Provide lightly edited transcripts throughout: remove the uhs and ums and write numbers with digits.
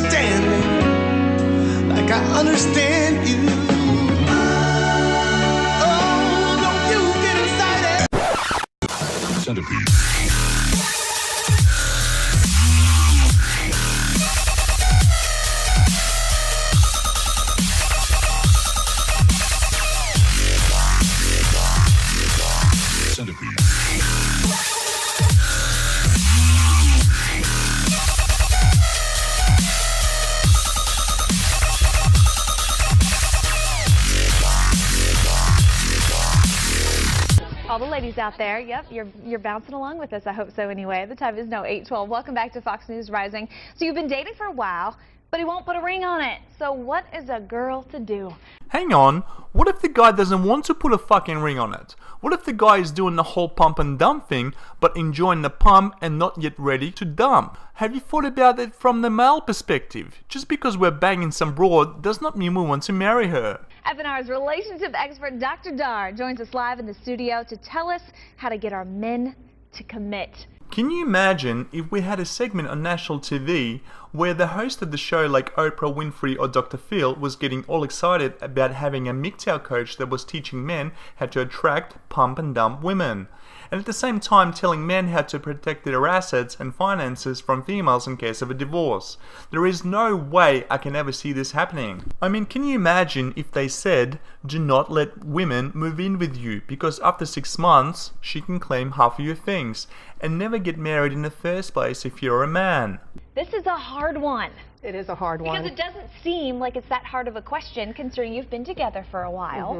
understand me like I understand you. Oh, don't you get excited. Centipede. All the ladies out there, yep, you're bouncing along with us. I hope so anyway. The time is now 8:12. Welcome back to Fox News Rising. So you've been dating for a while, but he won't put a ring on it. So what is a girl to do? Hang on, what if the guy doesn't want to put a fucking ring on it? What if the guy is doing the whole pump and dump thing, but enjoying the pump and not yet ready to dump? Have you thought about it from the male perspective? Just because we're banging some broad does not mean we want to marry her. FNR's relationship expert Dr. Dar joins us live in the studio to tell us how to get our men to commit. Can you imagine if we had a segment on national TV where the host of the show like Oprah Winfrey or Dr. Phil was getting all excited about having a MGTOW coach that was teaching men how to attract, pump and dump women, and at the same time telling men how to protect their assets and finances from females in case of a divorce? There is no way I can ever see this happening. I mean, can you imagine if they said, do not let women move in with you because after 6 months she can claim half of your things, and never get married in the first place if you're a man? This is a hard one. It is a hard one. Because it doesn't seem like it's that hard of a question considering you've been together for a while.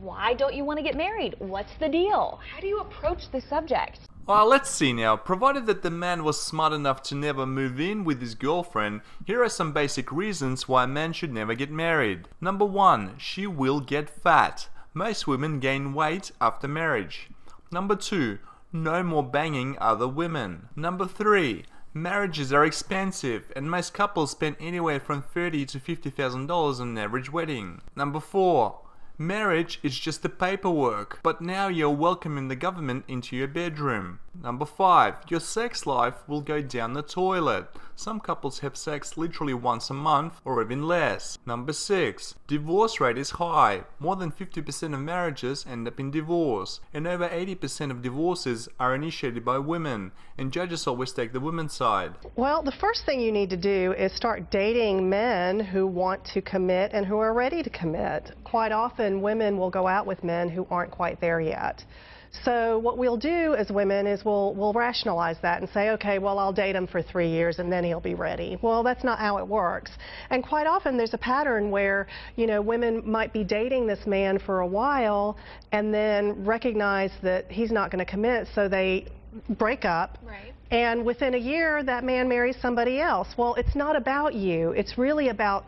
Why don't you want to get married? What's the deal? How do you approach the subject? Well, let's see now. Provided that the man was smart enough to never move in with his girlfriend, here are some basic reasons why a man should never get married. Number 1, she will get fat. Most women gain weight after marriage. Number 2, no more banging other women. Number 3, marriages are expensive and most couples spend anywhere from $30,000 to $50,000 on an average wedding. Number 4, marriage is just the paperwork, but now you're welcoming the government into your bedroom. Number 5, your sex life will go down the toilet. Some couples have sex literally once a month or even less. Number 6, divorce rate is high. More than 50% of marriages end up in divorce, and over 80% of divorces are initiated by women, and judges always take the women's side. Well, the first thing you need to do is start dating men who want to commit and who are ready to commit. Quite often, women will go out with men who aren't quite there yet. So what we'll do as women is we'll rationalize that and say, okay, well, I'll date him for 3 years and then he'll be ready. Well, that's not how it works. And quite often there's a pattern where, you know, women might be dating this man for a while and then recognize that he's not going to commit, so they break up. Right. And within a year, that man marries somebody else. Well, it's not about you. It's really about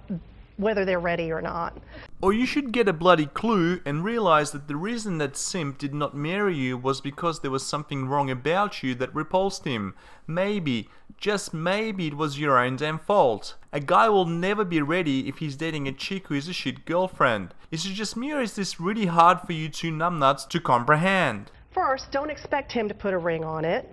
whether they're ready or not. Or you should get a bloody clue and realize that the reason that simp did not marry you was because there was something wrong about you that repulsed him. Maybe, just maybe it was your own damn fault. A guy will never be ready if he's dating a chick who is a shit girlfriend. Is it just me or is this really hard for you two numbnuts to comprehend? First, don't expect him to put a ring on it.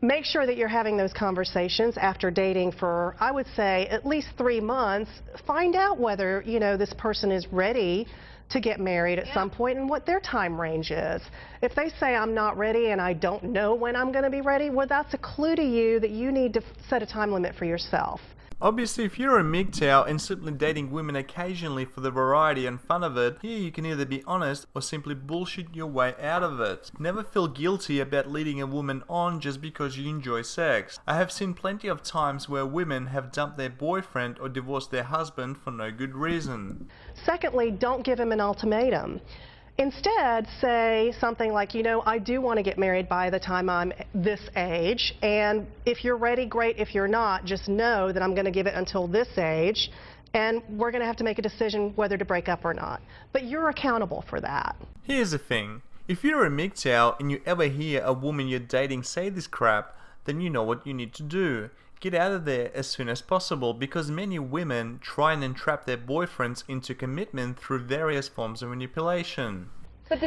Make sure that you're having those conversations after dating for, I would say, at least 3 months. Find out whether, you know, this person is ready to get married at some point and what their time range is. If they say, I'm not ready and I don't know when I'm going to be ready, well, that's a clue to you that you need to set a time limit for yourself. Obviously, if you're a MGTOW and simply dating women occasionally for the variety and fun of it, here you can either be honest or simply bullshit your way out of it. Never feel guilty about leading a woman on just because you enjoy sex. I have seen plenty of times where women have dumped their boyfriend or divorced their husband for no good reason. Secondly, don't give him an ultimatum. Instead, say something like, you know, I do want to get married by the time I'm this age, and if you're ready, great. If you're not, just know that I'm going to give it until this age, and we're going to have to make a decision whether to break up or not. But you're accountable for that. Here's the thing. If you're a MGTOW and you ever hear a woman you're dating say this crap, then you know what you need to do. Get out of there as soon as possible, because many women try and entrap their boyfriends into commitment through various forms of manipulation. But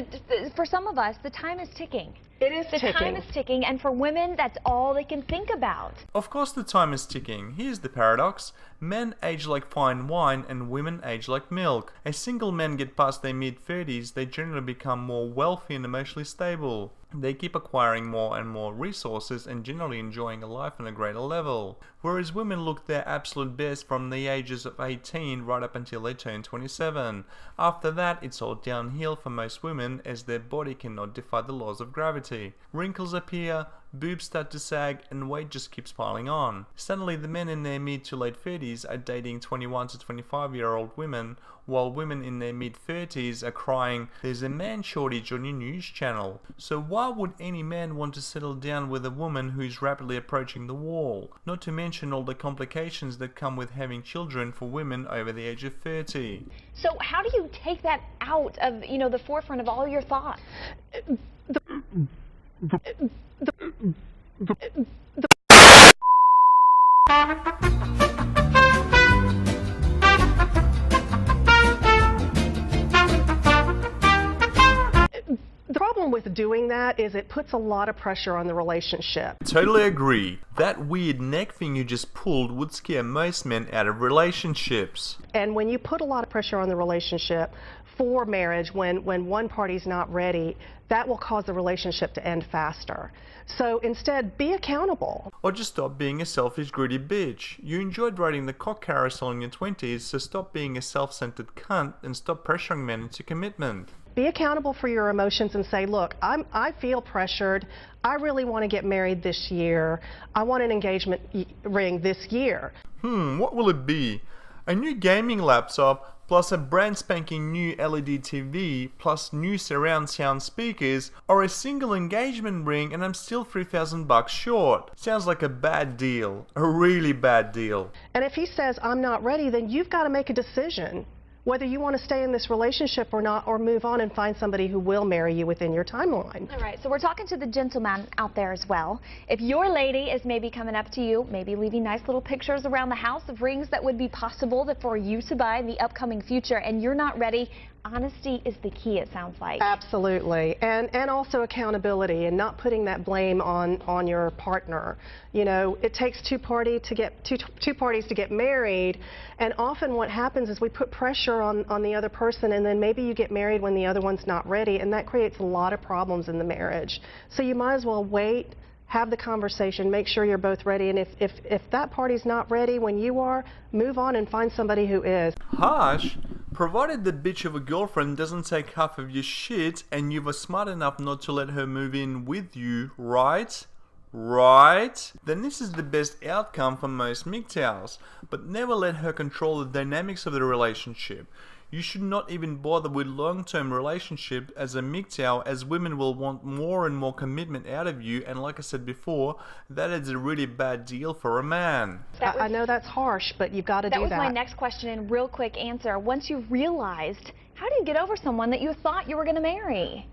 for some of us, the time is ticking. It is The ticking. time is ticking, and for women, that's all they can think about. Of course the time is ticking. Here's the paradox. Men age like fine wine and women age like milk. As single men get past their mid-30s, they generally become more wealthy and emotionally stable. They keep acquiring more and more resources and generally enjoying a life on a greater level. Whereas women look their absolute best from the ages of 18 right up until they turn 27. After that, it's all downhill for most women as their body cannot defy the laws of gravity. Wrinkles appear, boobs start to sag, and weight just keeps piling on. Suddenly the men in their mid to late 30s are dating 21 to 25-year-old women, while women in their mid 30s are crying, "There's a man shortage on your news channel." So why would any man want to settle down with a woman who is rapidly approaching the wall? Not to mention all the complications that come with having children for women over the age of 30. So how do you take that out of, the forefront of all your thoughts? The problem with doing that is it puts a lot of pressure on the relationship. Totally agree. That weird neck thing you just pulled would scare most men out of relationships. And when you put a lot of pressure on the relationship for marriage, when one party's not ready, that will cause the relationship to end faster. So instead, be accountable. Or just stop being a selfish, greedy bitch. You enjoyed riding the cock carousel in your 20s, so stop being a self-centered cunt and stop pressuring men into commitment. Be accountable for your emotions and say, look, I feel pressured. I really want to get married this year. I want an engagement ring this year. What will it be? A new gaming laptop, plus a brand spanking new LED TV, plus new surround sound speakers, or a single engagement ring and I'm still $3,000 short? Sounds like a bad deal. A really bad deal. And if he says, I'm not ready, then you've got to make a decision whether you want to stay in this relationship or not, or move on and find somebody who will marry you within your timeline. All right, so we're talking to the gentleman out there as well. If your lady is maybe coming up to you, maybe leaving nice little pictures around the house of rings that would be possible for you to buy in the upcoming future, and you're not ready, honesty is the key, it sounds like. Absolutely, and also accountability and not putting that blame on your partner. You know, it takes two parties to get married, and often what happens is we put pressure on the other person, and then maybe you get married when the other one's not ready, and that creates a lot of problems in the marriage. So you might as well wait, have the conversation, make sure you're both ready, and if that party's not ready when you are, move on and find somebody who is. Harsh? Provided the bitch of a girlfriend doesn't take half of your shit and you were smart enough not to let her move in with you, right? Right? Then this is the best outcome for most MGTOWs, but never let her control the dynamics of the relationship. You should not even bother with long-term relationship as a MGTOW, as women will want more and more commitment out of you, and like I said before, that is a really bad deal for a man. I know that's harsh, but you've got to do that. That was my next question and real quick answer. Once you realized, how do you get over someone that you thought you were going to marry?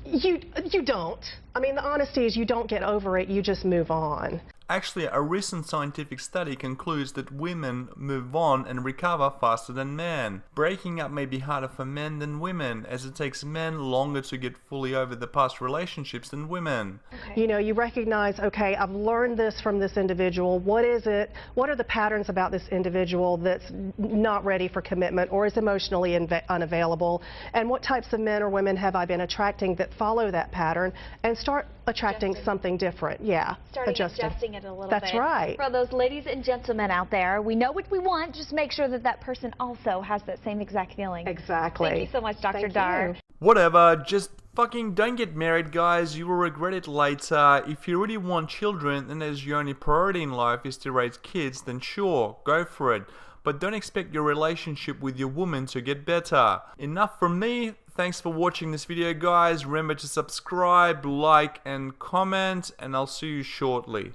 You don't. I mean, the honesty is you don't get over it, you just move on. Actually, a recent scientific study concludes that women move on and recover faster than men. Breaking up may be harder for men than women, as it takes men longer to get fully over the past relationships than women. Okay. You know, you recognize, okay, I've learned this from this individual. What is it? What are the patterns about this individual that's not ready for commitment or is emotionally unavailable? And what types of men or women have I been attracting that follow that pattern, and start attracting something different? Yeah, adjusting it a little bit. That's right. For those ladies and gentlemen out there, we know what we want. Just make sure that that person also has that same exact feeling. Exactly. Thank you so much, Dr. Thank Dar. you. Whatever, just fucking don't get married, guys. You will regret it later. If you really want children and as your only priority in life is to raise kids, then sure, go for it. But don't expect your relationship with your woman to get better. Enough from me. Thanks for watching this video, guys. Remember to subscribe, like, and comment, and I'll see you shortly.